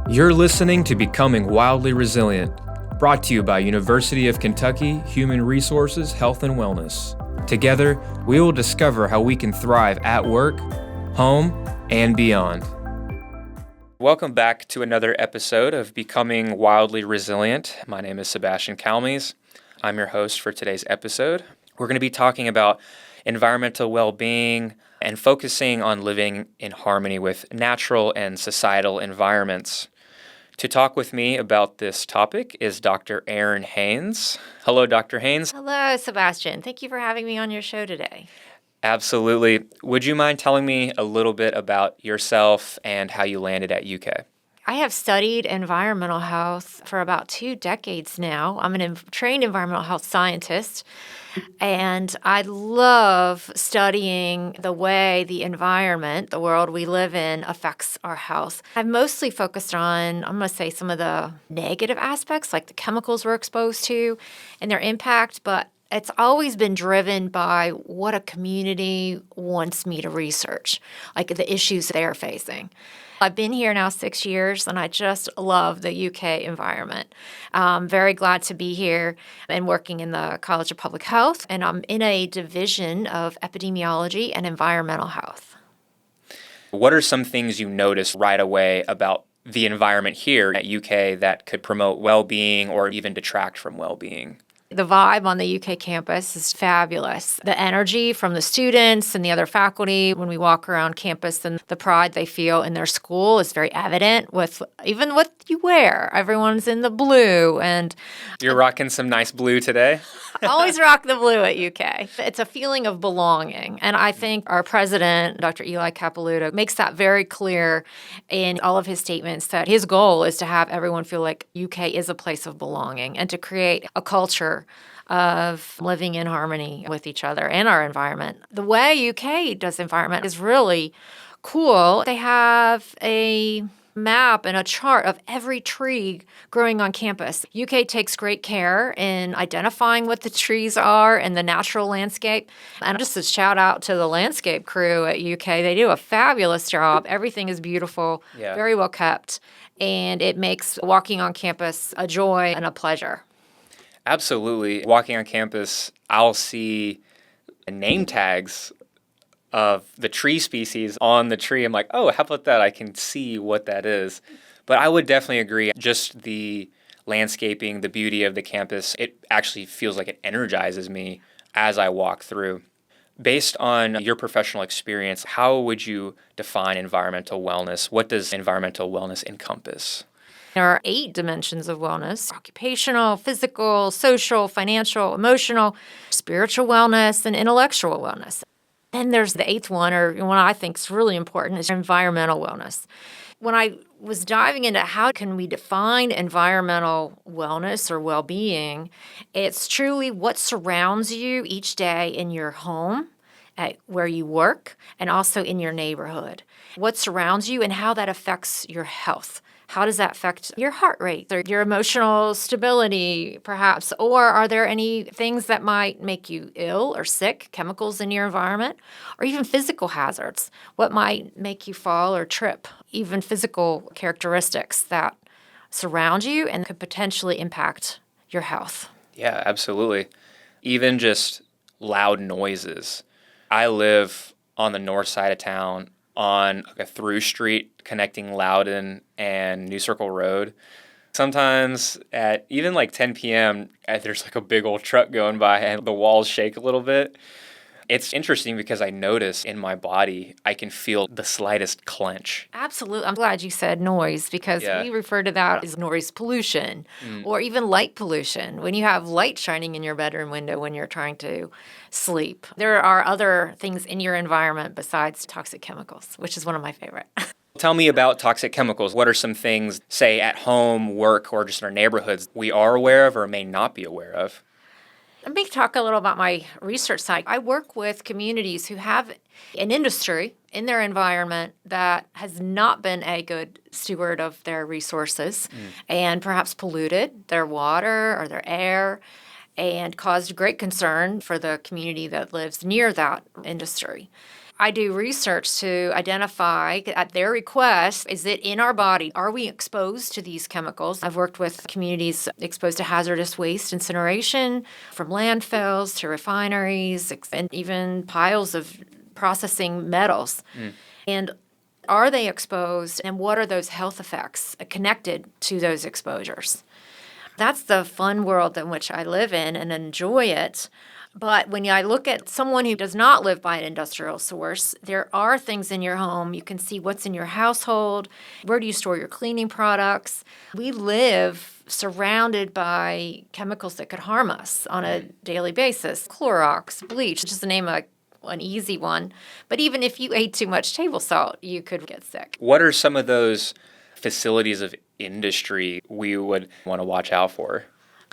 You're listening to Becoming Wildly Resilient, brought to you by University of Kentucky Human Resources, Health and Wellness. Together, we will discover how we can thrive at work, home, and beyond. Welcome back to another episode of Becoming Wildly Resilient. My name is Sebastian Calmes. I'm your host for today's episode. We're going to be talking about environmental well-being and focusing on living in harmony with natural and societal environments. To talk with me about this topic is Dr. Erin Haynes. Hello, Dr. Haynes. Hello, Sebastian. Thank you for having me on your show today. Absolutely. Would you mind telling me a little bit about yourself and how you landed at UK? I have studied environmental health for about 2 decades now. I'm a trained environmental health scientist, and I love studying the way the environment, the world we live in, affects our health. I've mostly focused on, I'm going to say, some of the negative aspects, like the chemicals we're exposed to and their impact, but it's always been driven by what a community wants me to research, like the issues they're facing. I've been here now 6 years, and I just love the UK environment. I'm very glad to be here and working in the College of Public Health, and I'm in a division of epidemiology and environmental health. What are some things you notice right away about the environment here at UK that could promote well-being or even detract from well-being? The vibe on the UK campus is fabulous. The energy from the students and the other faculty when we walk around campus and the pride they feel in their school is very evident with even what you wear. Everyone's in the blue. And you're rocking some nice blue today. I always rock the blue at UK. It's a feeling of belonging. And I think our president, Dr. Eli Capilouto, makes that very clear in all of his statements that his goal is to have everyone feel like UK is a place of belonging and to create a culture of living in harmony with each other and our environment. The way UK does environment is really cool. They have a map and a chart of every tree growing on campus. UK takes great care in identifying what the trees are and the natural landscape. And just a shout out to the landscape crew at UK. They do a fabulous job. Everything is beautiful, very well kept, and it makes walking on campus a joy and a pleasure. Absolutely. Walking on campus, I'll see name tags of the tree species on the tree. I'm like, oh, how about that? I can see what that is. But I would definitely agree. Just the landscaping, the beauty of the campus, it actually feels like it energizes me as I walk through. Based on your professional experience, how would you define environmental wellness? What does environmental wellness encompass? There are 8 dimensions of wellness: occupational, physical, social, financial, emotional, spiritual wellness, and intellectual wellness. Then there's the 8th one, or one I think is really important, is environmental wellness. When I was diving into how can we define environmental wellness or well-being, it's truly what surrounds you each day in your home, at where you work, and also in your neighborhood. What surrounds you and how that affects your health. How does that affect your heart rate or your emotional stability, perhaps? Or are there any things that might make you ill or sick, chemicals in your environment, or even physical hazards? What might make you fall or trip? Even physical characteristics that surround you and could potentially impact your health. Yeah, absolutely. Even just loud noises. I live on the north side of town on a through street connecting Loudon and New Circle Road. Sometimes at even like 10 p.m., there's like a big old truck going by and the walls shake a little bit. It's interesting because I notice in my body, I can feel the slightest clench. Absolutely. I'm glad you said noise because we refer to that as noise pollution or even light pollution. When you have light shining in your bedroom window when you're trying to sleep. There are other things in your environment besides toxic chemicals, which is one of my favorite. Tell me about toxic chemicals. What are some things, say at home, work, or just in our neighborhoods, we are aware of or may not be aware of? Let me talk a little about my research side. I work with communities who have an industry in their environment that has not been a good steward of their resources and perhaps polluted their water or their air and caused great concern for the community that lives near that industry. I do research to identify, at their request, is it in our body? Are we exposed to these chemicals? I've worked with communities exposed to hazardous waste incineration, from landfills to refineries, and even piles of processing metals. And are they exposed, and what are those health effects connected to those exposures? That's the fun world in which I live in and enjoy it. But when I look at someone who does not live by an industrial source, there are things in your home. You can see what's in your household. Where do you store your cleaning products? We live surrounded by chemicals that could harm us on a daily basis. Clorox, bleach, just to name an easy one. But even if you ate too much table salt, you could get sick. What are some of those facilities of industry we would want to watch out for?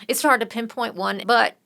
It's hard to pinpoint one, but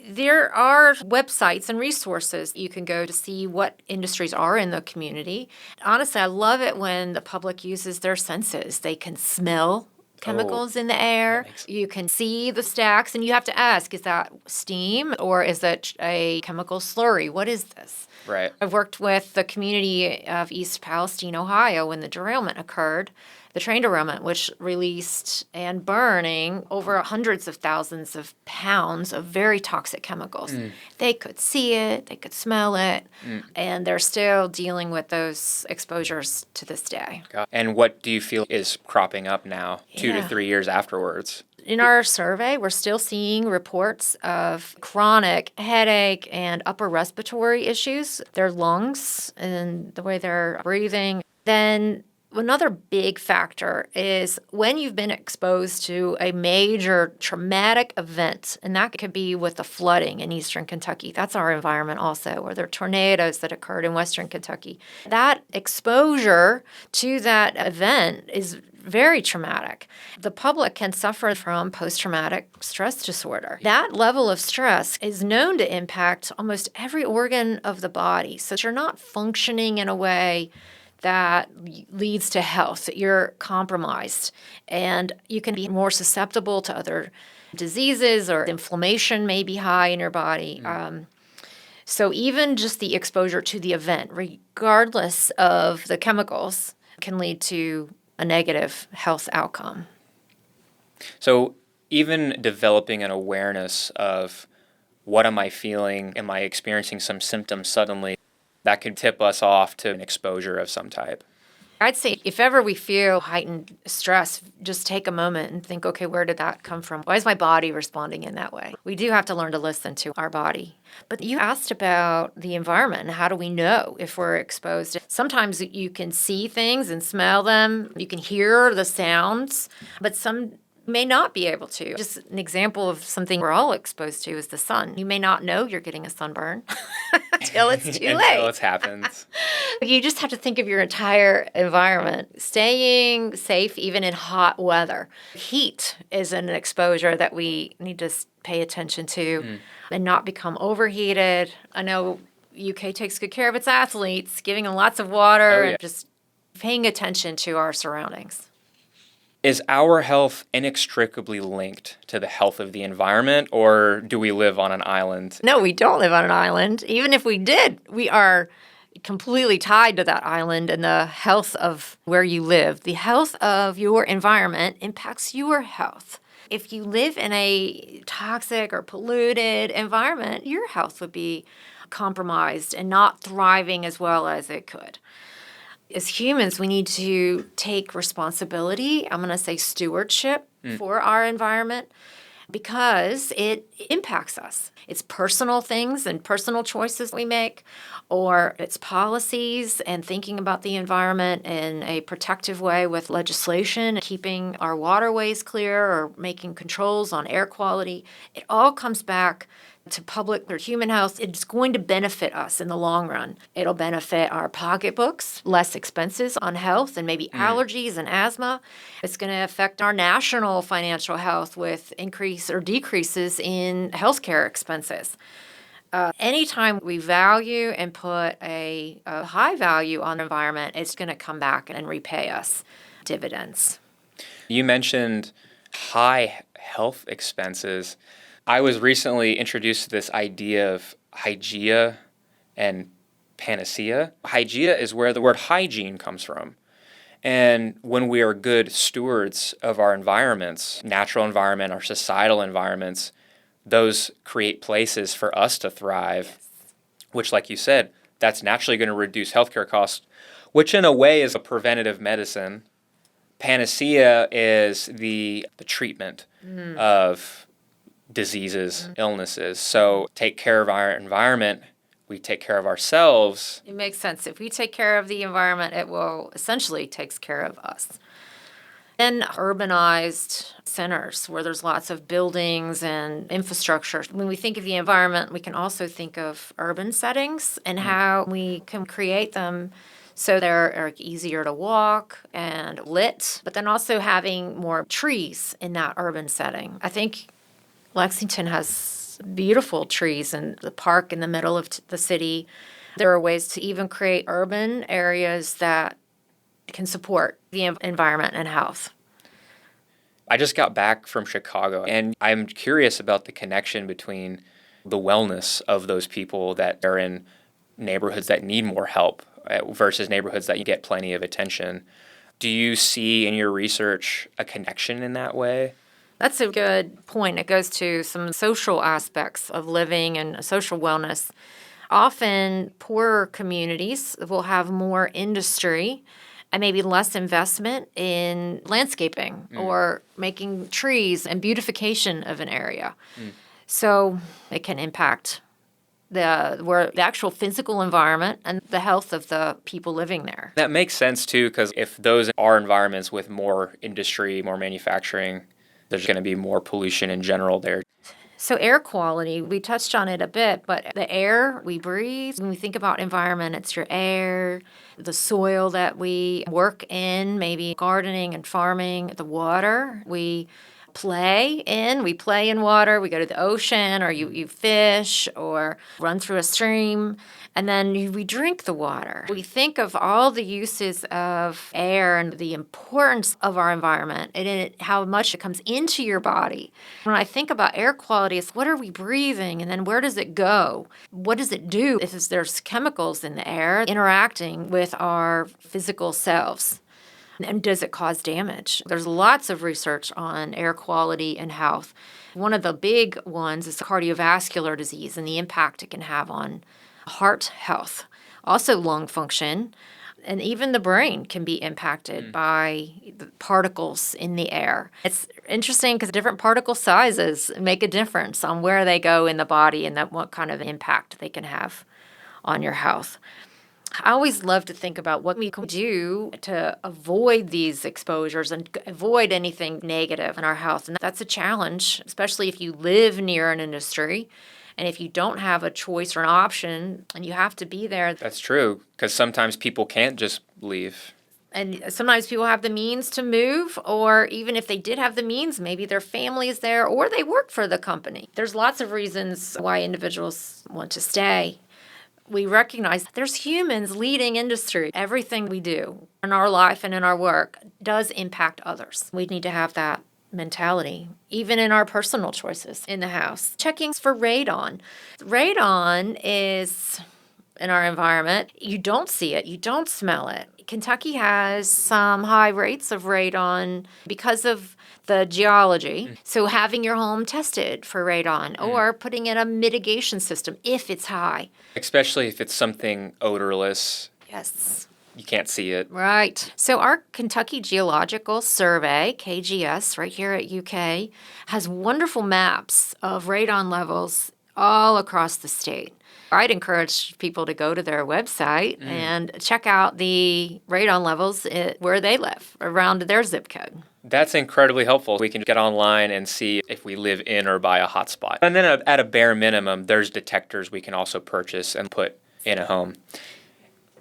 there are websites and resources you can go to see what industries are in the community. Honestly, I love it when the public uses their senses. They can smell chemicals in the air. You can see the stacks, and you have to ask, is that steam or is it a chemical slurry? What is this? Right. I've worked with the community of East Palestine, Ohio, when the derailment occurred. The train derailment, which released and burning over hundreds of thousands of pounds of very toxic chemicals. They could see it, they could smell it, and they're still dealing with those exposures to this day. And what do you feel is cropping up now, 2 to 3 years afterwards? In our survey, we're still seeing reports of chronic headache and upper respiratory issues, their lungs and the way they're breathing. Then another big factor is when you've been exposed to a major traumatic event, and that could be with the flooding in eastern Kentucky. That's our environment also, or there are tornadoes that occurred in western Kentucky. That exposure to that event is very traumatic. The public can suffer from post-traumatic stress disorder. That level of stress is known to impact almost every organ of the body. So you're not functioning in a way that leads to health. You're compromised, and you can be more susceptible to other diseases, or inflammation may be high in your body. So even just the exposure to the event, regardless of the chemicals, can lead to a negative health outcome. So even developing an awareness of what am I feeling, am I experiencing some symptoms suddenly, that could tip us off to an exposure of some type. I'd say if ever we feel heightened stress, just take a moment and think, okay, where did that come from? Why is my body responding in that way? We do have to learn to listen to our body. But you asked about the environment and how do we know if we're exposed? Sometimes you can see things and smell them. You can hear the sounds, but some may not be able to. Just an example of something we're all exposed to is the sun. You may not know you're getting a sunburn until it's too late. Until it happens. You just have to think of your entire environment. Staying safe even in hot weather. Heat is an exposure that we need to pay attention to and not become overheated. I know UK takes good care of its athletes, giving them lots of water and just paying attention to our surroundings. Is our health inextricably linked to the health of the environment, or do we live on an island? No, we don't live on an island. Even if we did, we are completely tied to that island and the health of where you live. The health of your environment impacts your health. If you live in a toxic or polluted environment, your health would be compromised and not thriving as well as it could. As humans, we need to take responsibility, I'm going to say stewardship, for our environment because it impacts us. It's personal things and personal choices we make, or it's policies and thinking about the environment in a protective way with legislation, keeping our waterways clear or making controls on air quality. It all comes back to public or human health. It's going to benefit us in the long run. It'll benefit our pocketbooks, less expenses on health and maybe allergies and asthma. It's going to affect our national financial health with increase or decreases in healthcare expenses. Anytime we value and put a high value on the environment, it's going to come back and repay us dividends. You mentioned high health expenses. I was recently introduced to this idea of hygeia and panacea. Hygeia is where the word hygiene comes from. And when we are good stewards of our environments, natural environment, our societal environments, those create places for us to thrive, which, like you said, that's naturally going to reduce healthcare costs, which in a way is a preventative medicine. Panacea is the treatment of diseases, illnesses. So take care of our environment, we take care of ourselves. It makes sense. If we take care of the environment, it will essentially takes care of us. And urbanized centers where there's lots of buildings and infrastructure. When we think of the environment, we can also think of urban settings and how we can create them so they're easier to walk and lit, but then also having more trees in that urban setting. I think Lexington has beautiful trees in the park in the middle of the city. There are ways to even create urban areas that can support the environment and health. I just got back from Chicago, and I'm curious about the connection between the wellness of those people that are in neighborhoods that need more help versus neighborhoods that you get plenty of attention. Do you see in your research a connection in that way? That's a good point. It goes to some social aspects of living and social wellness. Often, poorer communities will have more industry and maybe less investment in landscaping or making trees and beautification of an area. So it can impact the actual physical environment and the health of the people living there. That makes sense too, because if those are environments with more industry, more manufacturing, there's going to be more pollution in general there. So air quality, we touched on it a bit, but the air we breathe, when we think about environment, it's your air, the soil that we work in, maybe gardening and farming, the water we play in water, we go to the ocean, or you fish or run through a stream, and then we drink the water. We think of all the uses of air and the importance of our environment and how much it comes into your body. When I think about air quality, it's what are we breathing, and then where does it go? What does it do if there's chemicals in the air interacting with our physical selves? And does it cause damage? There's lots of research on air quality and health. One of the big ones is cardiovascular disease and the impact it can have on heart health. Also lung function, and even the brain can be impacted by the particles in the air. It's interesting because different particle sizes make a difference on where they go in the body and what kind of impact they can have on your health. I always love to think about what we can do to avoid these exposures and avoid anything negative in our health. And that's a challenge, especially if you live near an industry and if you don't have a choice or an option and you have to be there. That's true, because sometimes people can't just leave. And sometimes people have the means to move, or even if they did have the means, maybe their family is there or they work for the company. There's lots of reasons why individuals want to stay. We recognize there's humans leading industry. Everything we do in our life and in our work does impact others. We need to have that mentality, even in our personal choices in the house. Checking for radon. Radon is in our environment. You don't see it. You don't smell it. Kentucky has some high rates of radon because of the geology. So having your home tested for radon or putting in a mitigation system if it's high. Especially if it's something odorless. Yes. You can't see it. Right. So our Kentucky Geological Survey, KGS, right here at UK, has wonderful maps of radon levels all across the state. I'd encourage people to go to their website and check out the radon levels where they live, around their zip code. That's incredibly helpful. We can get online and see if we live in or by a hotspot. And then at a bare minimum, there's detectors we can also purchase and put in a home.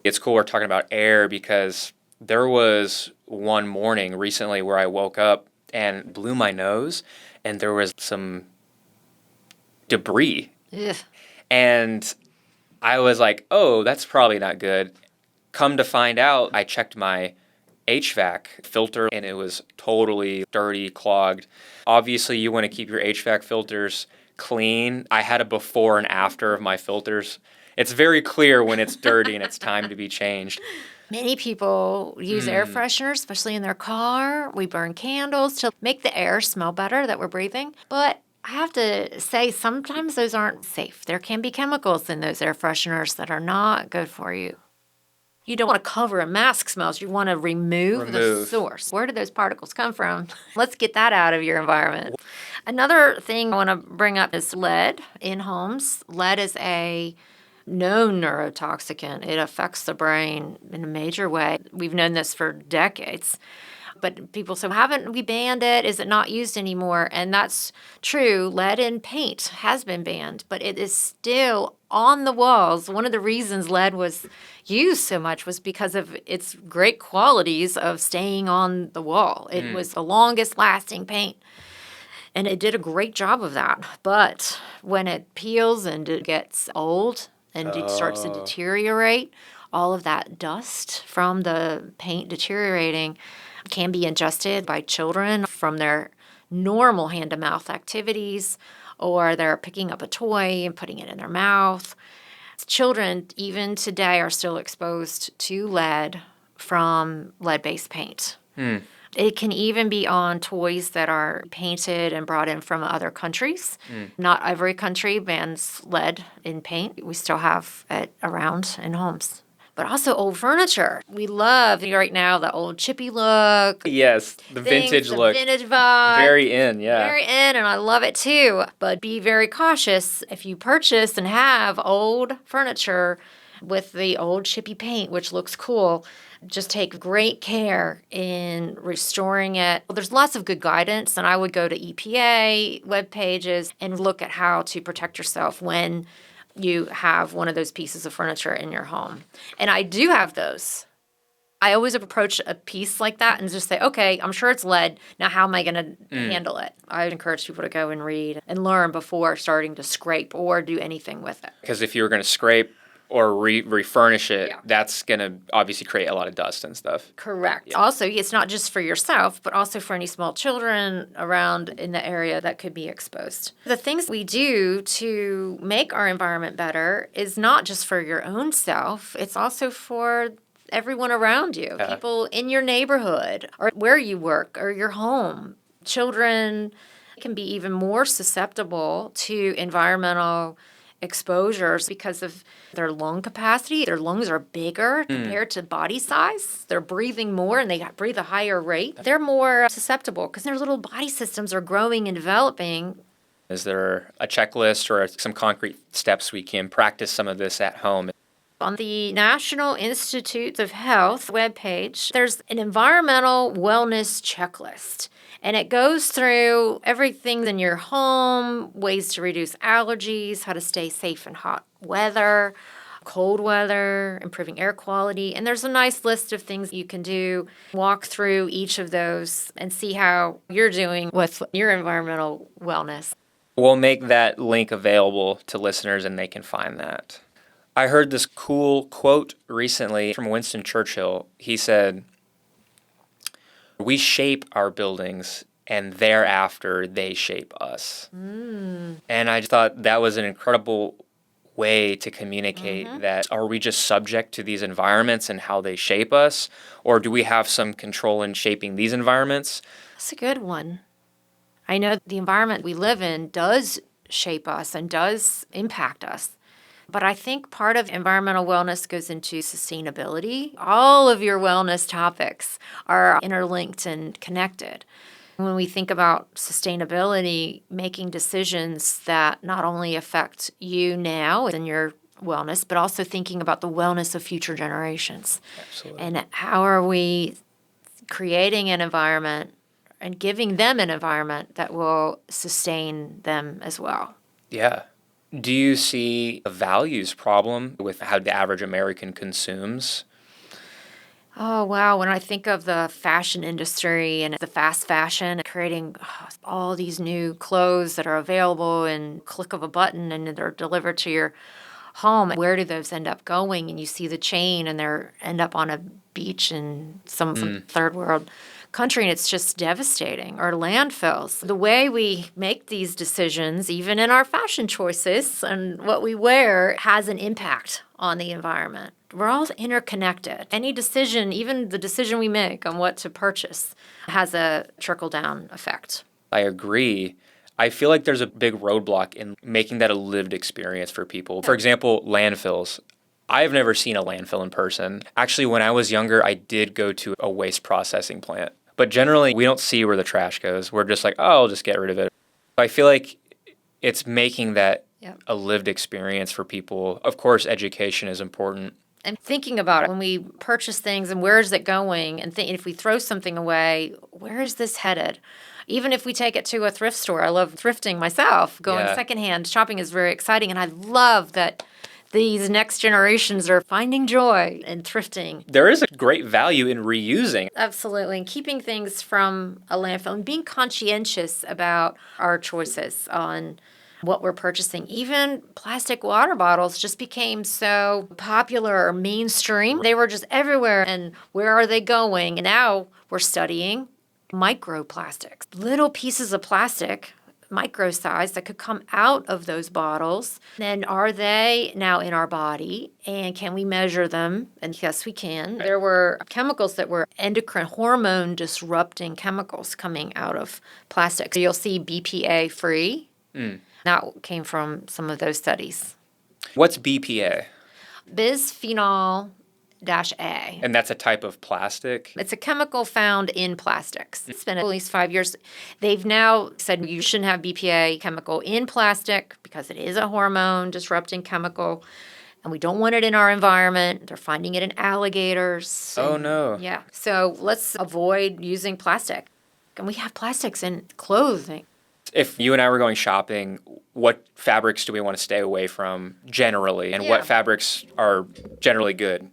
It's cool we're talking about air because there was one morning recently where I woke up and blew my nose and there was some debris. Ugh. And I was like, oh, that's probably not good. Come to find out, I checked my HVAC filter and it was totally dirty, clogged. Obviously, you want to keep your HVAC filters clean. I had a before and after of my filters, It's very clear when it's dirty and it's time to be changed. Many people use air fresheners, especially in their car. We burn candles to make the air smell better that we're breathing. But I have to say, sometimes those aren't safe. There can be chemicals in those air fresheners that are not good for you. You don't want to cover a mask smells. You want to remove the source. Where did those particles come from? Let's get that out of your environment. Another thing I want to bring up is lead in homes. Lead is a known neurotoxicant. It affects the brain in a major way. We've known this for decades. But people say, haven't we banned it? Is it not used anymore? And that's true. Lead in paint has been banned, but it is still on the walls. One of the reasons lead was used so much was because of its great qualities of staying on the wall. It was the longest lasting paint. And it did a great job of that. But when it peels and it gets old and it starts to deteriorate, all of that dust from the paint deteriorating can be ingested by children from their normal hand-to-mouth activities, or they're picking up a toy and putting it in their mouth. Children, even today, are still exposed to lead from lead-based paint. It can even be on toys that are painted and brought in from other countries. Not every country bans lead in paint. We still have it around in homes. But also old furniture. We love right now the old chippy look. Yes, the vintage look. The vintage vibe. Very in, yeah. Very in, and I love it too. But be very cautious if you purchase and have old furniture with the old chippy paint, which looks cool. Just take great care in restoring it. Well, there's lots of good guidance, and I would go to EPA web pages and look at how to protect yourself when you have one of those pieces of furniture in your home. And I do have those. I always approach a piece like that and just say, okay, I'm sure it's lead. Now, how am I going to handle it? I would encourage people to go and read and learn before starting to scrape or do anything with it. Because if you were going to scrape or refurnish it, that's going to obviously create a lot of dust and stuff. Correct. Yeah. Also, it's not just for yourself, but also for any small children around in the area that could be exposed. The things we do to make our environment better is not just for your own self, it's also for everyone around you, people in your neighborhood or where you work or your home. Children can be even more susceptible to environmental exposures because of their lung capacity. Their lungs are bigger compared to body size. They're breathing more and they breathe a higher rate. They're more susceptible because their little body systems are growing and developing. Is there a checklist or some concrete steps we can practice some of this at home? On the National Institutes of Health webpage, there's an environmental wellness checklist. And it goes through everything in your home, ways to reduce allergies, how to stay safe in hot weather, cold weather, improving air quality. And there's a nice list of things you can do. Walk through each of those and see how you're doing with your environmental wellness. We'll make that link available to listeners and they can find that. I heard this cool quote recently from Winston Churchill. He said, "We shape our buildings, and thereafter they shape us." And I just thought that was an incredible way to communicate that. Are we just subject to these environments and how they shape us, or do we have some control in shaping these environments? That's a good one. I know the environment we live in does shape us and does impact us. But I think part of environmental wellness goes into sustainability. All of your wellness topics are interlinked and connected. When we think about sustainability, making decisions that not only affect you now and your wellness, but also thinking about the wellness of future generations. Absolutely. And how are we creating an environment and giving them an environment that will sustain them as well. Yeah. Do you see a values problem with how the average American consumes? Oh, wow. When I think of the fashion industry and the fast fashion, creating all these new clothes that are available in click of a button and they're delivered to your home, where do those end up going? And you see the chain and they end up on a beach in some third world country, and it's just devastating. Or landfills. The way we make these decisions, even in our fashion choices and what we wear, has an impact on the environment. We're all interconnected. Any decision, even the decision we make on what to purchase, has a trickle-down effect. I agree. I feel like there's a big roadblock in making that a lived experience for people. For example, landfills. I've never seen a landfill in person. Actually, when I was younger, I did go to a waste processing plant. But generally, we don't see where the trash goes. We're just like, oh, I'll just get rid of it. I feel like it's making that a lived experience for people. Of course, education is important. And thinking about it, when we purchase things and where is it going, and if we throw something away, where is this headed? Even if we take it to a thrift store, I love thrifting myself. Going secondhand shopping is very exciting, and I love that these next generations are finding joy in thrifting. There is a great value in reusing. Absolutely, and keeping things from a landfill and being conscientious about our choices on what we're purchasing. Even plastic water bottles just became so popular or mainstream. They were just everywhere, and where are they going? And now we're studying microplastics, little pieces of plastic, micro size, that could come out of those bottles. Then are they now in our body, and can we measure them? And yes, we can. There were chemicals that were endocrine hormone disrupting chemicals coming out of plastic. So you'll see BPA free. That came from some of those studies. What's BPA? Bisphenol A. And that's a type of plastic? It's a chemical found in plastics. It's been at least 5 years. They've now said you shouldn't have BPA chemical in plastic because it is a hormone disrupting chemical, and we don't want it in our environment. They're finding it in alligators. Oh, no. Yeah. So let's avoid using plastic. And we have plastics in clothing. If you and I were going shopping, what fabrics do we want to stay away from generally, and what fabrics are generally good?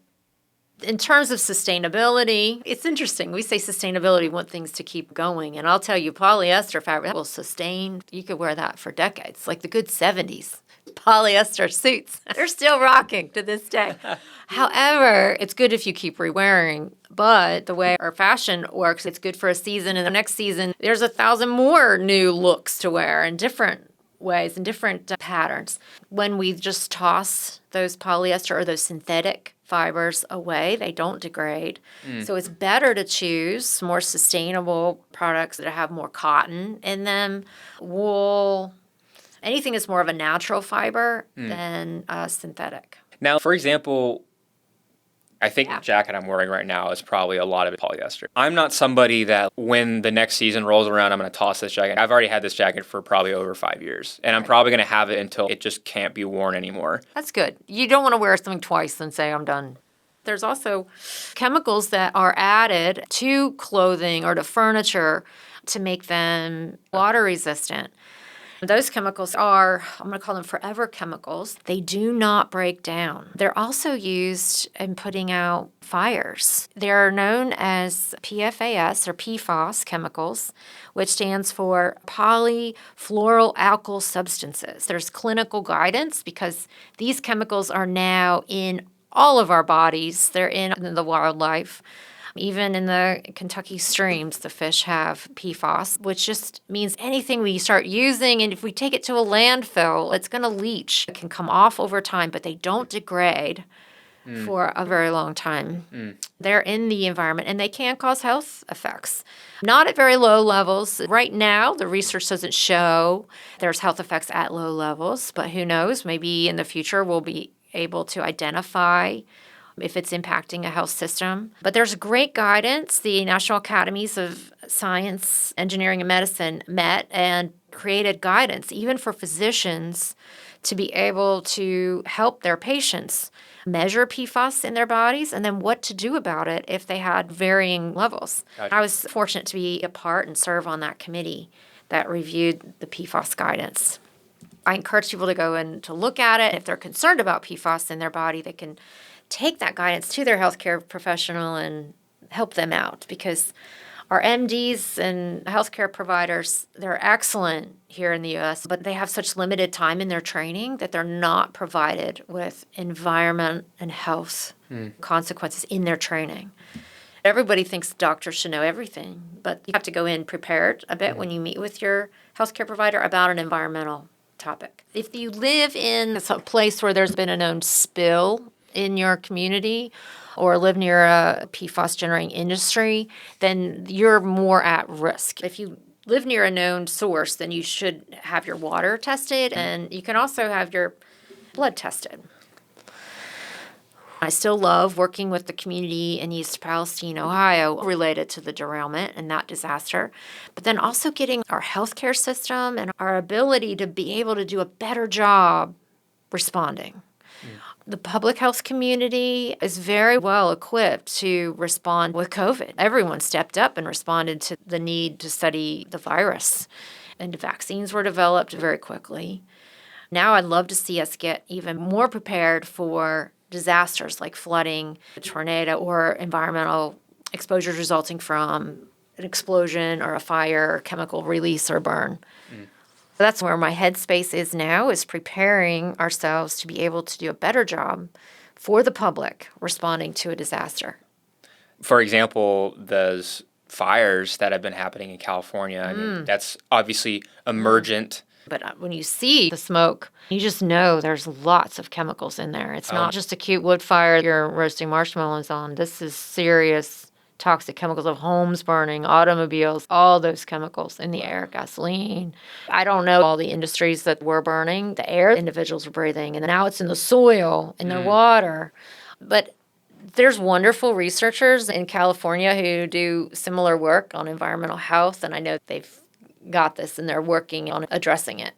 In terms of sustainability, it's interesting. We say sustainability, we want things to keep going. And I'll tell you, polyester fabric will sustain. You could wear that for decades, like the good 70s. Polyester suits. They're still rocking to this day. However, it's good if you keep re-wearing. But the way our fashion works, it's good for a season, and the next season, there's 1,000 more new looks to wear in different ways and different patterns. When we just toss those polyester or those synthetic fibers away, they don't degrade. So it's better to choose more sustainable products that have more cotton in them, wool, anything that's more of a natural fiber than synthetic. Now, for example, I think the jacket I'm wearing right now is probably a lot of it polyester. I'm not somebody that when the next season rolls around, I'm going to toss this jacket. I've already had this jacket for probably over 5 years, and I'm probably going to have it until it just can't be worn anymore. That's good. You don't want to wear something twice and say, I'm done. There's also chemicals that are added to clothing or to furniture to make them water resistant. Those chemicals are, I'm going to call them forever chemicals. They do not break down. They're also used in putting out fires. They're known as PFAS or PFAS chemicals, which stands for polyfluoroalkyl substances. There's clinical guidance because these chemicals are now in all of our bodies. They're in the wildlife. Even in the Kentucky streams, the fish have PFAS, which just means anything we start using, and if we take it to a landfill, it's going to leach. It can come off over time, but they don't degrade for a very long time. They're in the environment, and they can cause health effects. Not at very low levels. Right now, the research doesn't show there's health effects at low levels, but who knows? Maybe in the future we'll be able to identify if it's impacting a health system. But there's great guidance. The National Academies of Science, Engineering, and Medicine met and created guidance, even for physicians, to be able to help their patients measure PFAS in their bodies and then what to do about it if they had varying levels. I was fortunate to be a part and serve on that committee that reviewed the PFAS guidance. I encourage people to go and to look at it. If they're concerned about PFAS in their body, they can take that guidance to their healthcare professional and help them out, because Our MDs and healthcare providers, they're excellent here in the US, but they have such limited time in their training that they're not provided with environment and health consequences in their training. Everybody thinks doctors should know everything, but you have to go in prepared a bit when you meet with your healthcare provider about an environmental topic. If you live in a place where there's been a known spill in your community or live near a PFAS generating industry, then you're more at risk. If you live near a known source, then you should have your water tested, and you can also have your blood tested. I still love working with the community in East Palestine, Ohio, related to the derailment and that disaster, but then also getting our healthcare system and our ability to be able to do a better job responding. The public health community is very well equipped to respond with COVID. Everyone stepped up and responded to the need to study the virus, and vaccines were developed very quickly. Now I'd love to see us get even more prepared for disasters like flooding, a tornado, or environmental exposures resulting from an explosion or a fire, or chemical release or burn. That's where my headspace is now, is preparing ourselves to be able to do a better job for the public responding to a disaster. For example, those fires that have been happening in California, I mean, that's obviously emergent. But when you see the smoke, you just know there's lots of chemicals in there. It's not just a cute wood fire you're roasting marshmallows on. This is serious toxic chemicals of homes burning, automobiles, all those chemicals in the air, gasoline. I don't know all the industries that were burning, the air individuals were breathing, and now it's in the soil, in their water. But there's wonderful researchers in California who do similar work on environmental health, and I know they've got this and they're working on addressing it.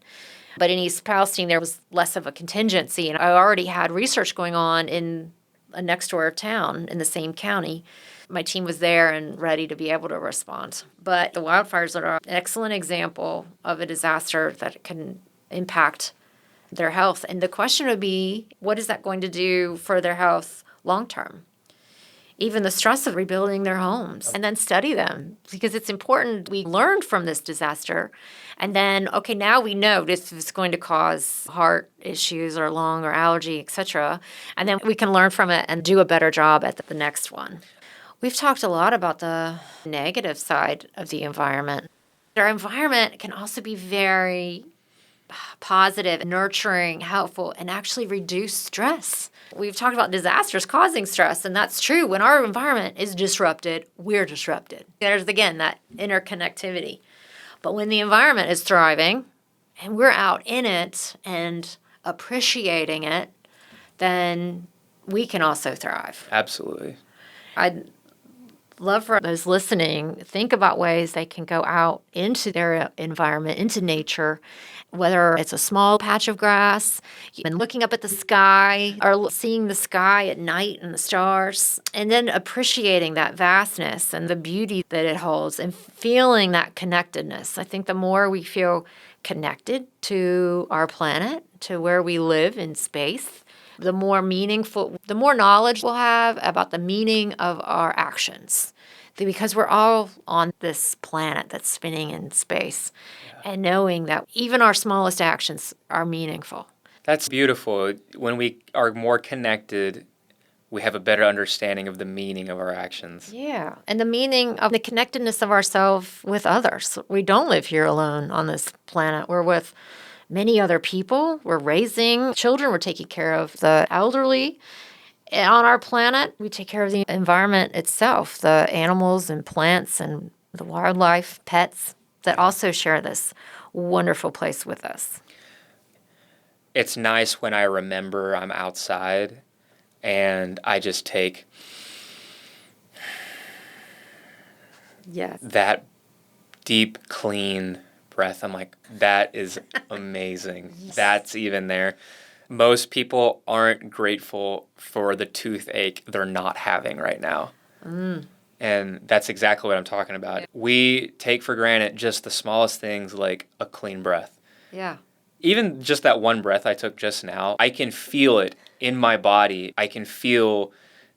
But in East Palestine, there was less of a contingency, and I already had research going on in a next door town in the same county. My team was there and ready to be able to respond. But the wildfires are an excellent example of a disaster that can impact their health. And the question would be, what is that going to do for their health long term? Even the stress of rebuilding their homes, and then study them, because it's important we learned from this disaster. And then, okay, now we know this is going to cause heart issues or lung or allergy, etc. And then we can learn from it and do a better job at the next one. We've talked a lot about the negative side of the environment. Our environment can also be very positive, nurturing, helpful, and actually reduce stress. We've talked about disasters causing stress, and that's true. When our environment is disrupted, we're disrupted. There's, again, that interconnectivity. But when the environment is thriving and we're out in it and appreciating it, then we can also thrive. Absolutely. I'd love for those listening, think about ways they can go out into their environment, into nature, whether it's a small patch of grass, and looking up at the sky, or seeing the sky at night and the stars, and then appreciating that vastness and the beauty that it holds and feeling that connectedness. I think the more we feel connected to our planet, to where we live in space, the more meaningful, the more knowledge we'll have about the meaning of our actions. Because we're all on this planet that's spinning in space, and knowing that even our smallest actions are meaningful. That's beautiful. When we are more connected, we have a better understanding of the meaning of our actions. Yeah, and the meaning of the connectedness of ourselves with others. We don't live here alone on this planet. We're with many other people. We're raising children. We're taking care of the elderly. And on our planet, we take care of the environment itself, the animals and plants and the wildlife, pets that also share this wonderful place with us. It's nice when I remember I'm outside and I just take that deep, clean breath. I'm like, that is amazing. Yes. That's even there. Most people aren't grateful for the toothache they're not having right now. And that's exactly what I'm talking about. Yeah. We take for granted just the smallest things, like a clean breath. Yeah. Even just that one breath I took just now, I can feel it in my body. I can feel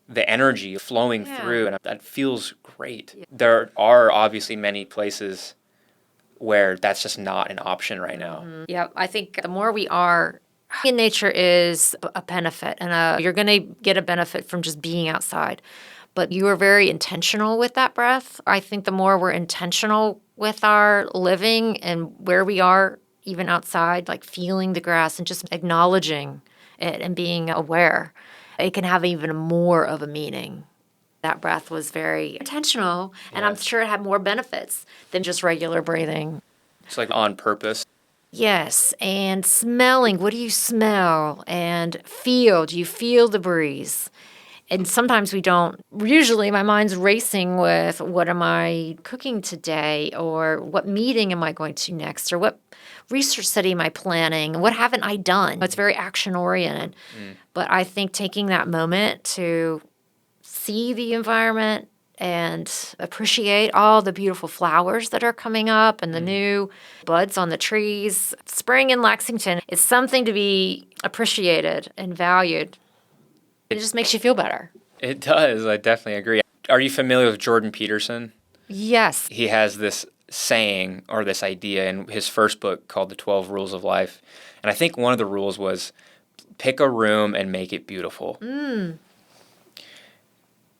the energy flowing Yeah. through, and that feels great. Yeah. There are obviously many places where that's just not an option right now. Mm-hmm. Yeah, I think the more we are in nature is a benefit, and you're going to get a benefit from just being outside. But you are very intentional with that breath. I think the more we're intentional with our living and where we are, even outside, like feeling the grass and just acknowledging it and being aware, it can have even more of a meaning. That breath was very intentional, and I'm sure it had more benefits than just regular breathing. It's like on purpose. Yes, and smelling. What do you smell? And feel. Do you feel the breeze? And sometimes we don't. Usually my mind's racing with what am I cooking today, or what meeting am I going to next, or what research study am I planning? What haven't I done? It's very action-oriented. But I think taking that moment to see the environment and appreciate all the beautiful flowers that are coming up and the new buds on the trees. Spring in Lexington is something to be appreciated and valued. It just makes you feel better. It does. I definitely agree. Are you familiar with Jordan Peterson? Yes. He has this saying or this idea in his first book called The 12 Rules of Life. And I think one of the rules was pick a room and make it beautiful.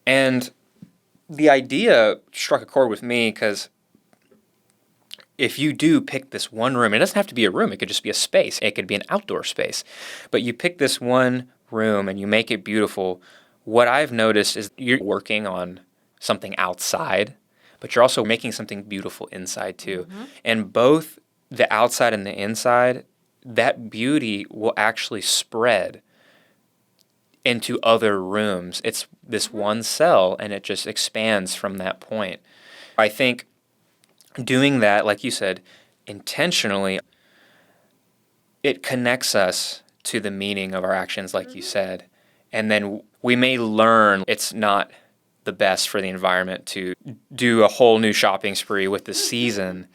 And the idea struck a chord with me because if you do pick this one room, it doesn't have to be a room. It could just be a space. It could be an outdoor space. But you pick this one room and you make it beautiful. What I've noticed is you're working on something outside, but you're also making something beautiful inside too. And both the outside and the inside, that beauty will actually spread into other rooms. It's this one cell, and it just expands from that point. I think doing that, like you said, intentionally, it connects us to the meaning of our actions, like you said. And then we may learn it's not the best for the environment to do a whole new shopping spree with the season.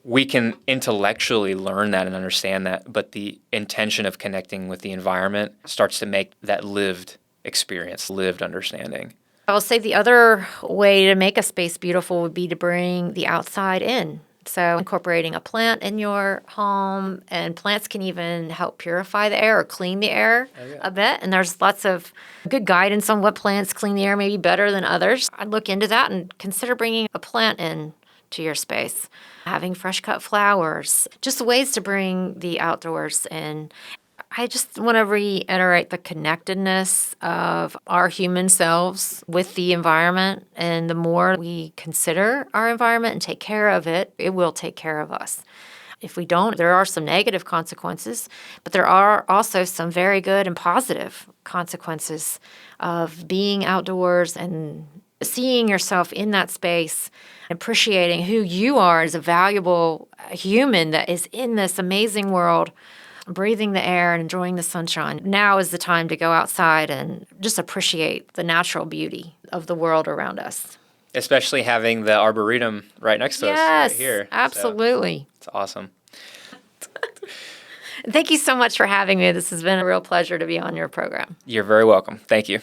We can intellectually learn that and understand that, but the intention of connecting with the environment starts to make that lived experience, lived understanding. I will say the other way to make a space beautiful would be to bring the outside in. So incorporating a plant in your home, and plants can even help purify the air or clean the air a bit. And there's lots of good guidance on what plants clean the air maybe better than others. I'd look into that and consider bringing a plant in to your space. Having fresh cut flowers, just ways to bring the outdoors in. I just want to reiterate the connectedness of our human selves with the environment. And the more we consider our environment and take care of it, it will take care of us. If we don't, there are some negative consequences, but there are also some very good and positive consequences of being outdoors and seeing yourself in that space, appreciating who you are as a valuable human that is in this amazing world, breathing the air and enjoying the sunshine. Now is the time to go outside and just appreciate the natural beauty of the world around us. Especially having the Arboretum right next to us right here. Yes, absolutely. So, it's awesome. Thank you so much for having me. This has been a real pleasure to be on your program. You're very welcome. Thank you.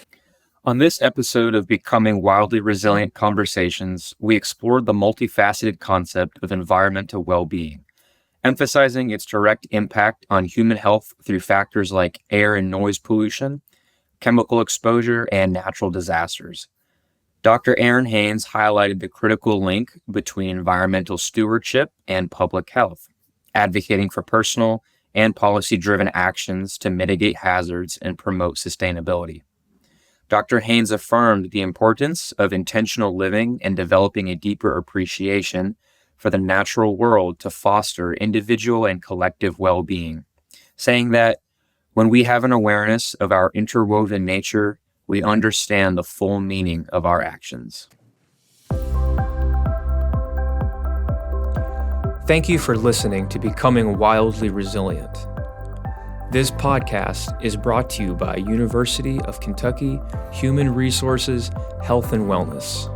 On this episode of Becoming Wildly Resilient Conversations, we explored the multifaceted concept of environmental well-being, emphasizing its direct impact on human health through factors like air and noise pollution, chemical exposure, and natural disasters. Dr. Erin Haynes highlighted the critical link between environmental stewardship and public health, advocating for personal and policy-driven actions to mitigate hazards and promote sustainability. Dr. Haynes affirmed the importance of intentional living and developing a deeper appreciation for the natural world to foster individual and collective well-being, saying that when we have an awareness of our interwoven nature, we understand the full meaning of our actions. Thank you for listening to Becoming Wildly Resilient. This podcast is brought to you by University of Kentucky Human Resources, Health and Wellness.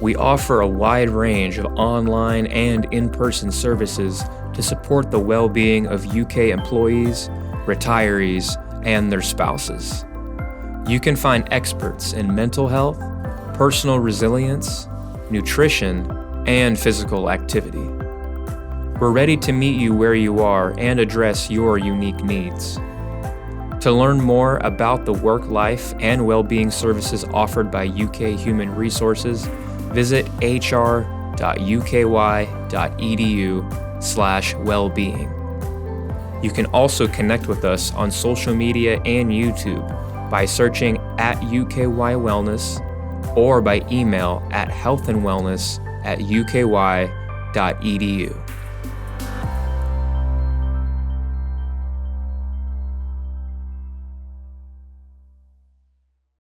We offer a wide range of online and in-person services to support the well-being of UK employees, retirees, and their spouses. You can find experts in mental health, personal resilience, nutrition, and physical activity. We're ready to meet you where you are and address your unique needs. To learn more about the work, life, and well-being services offered by UK Human Resources, visit hr.uky.edu/wellbeing. You can also connect with us on social media and YouTube by searching @UKY Wellness or by email at healthandwellness@uky.edu.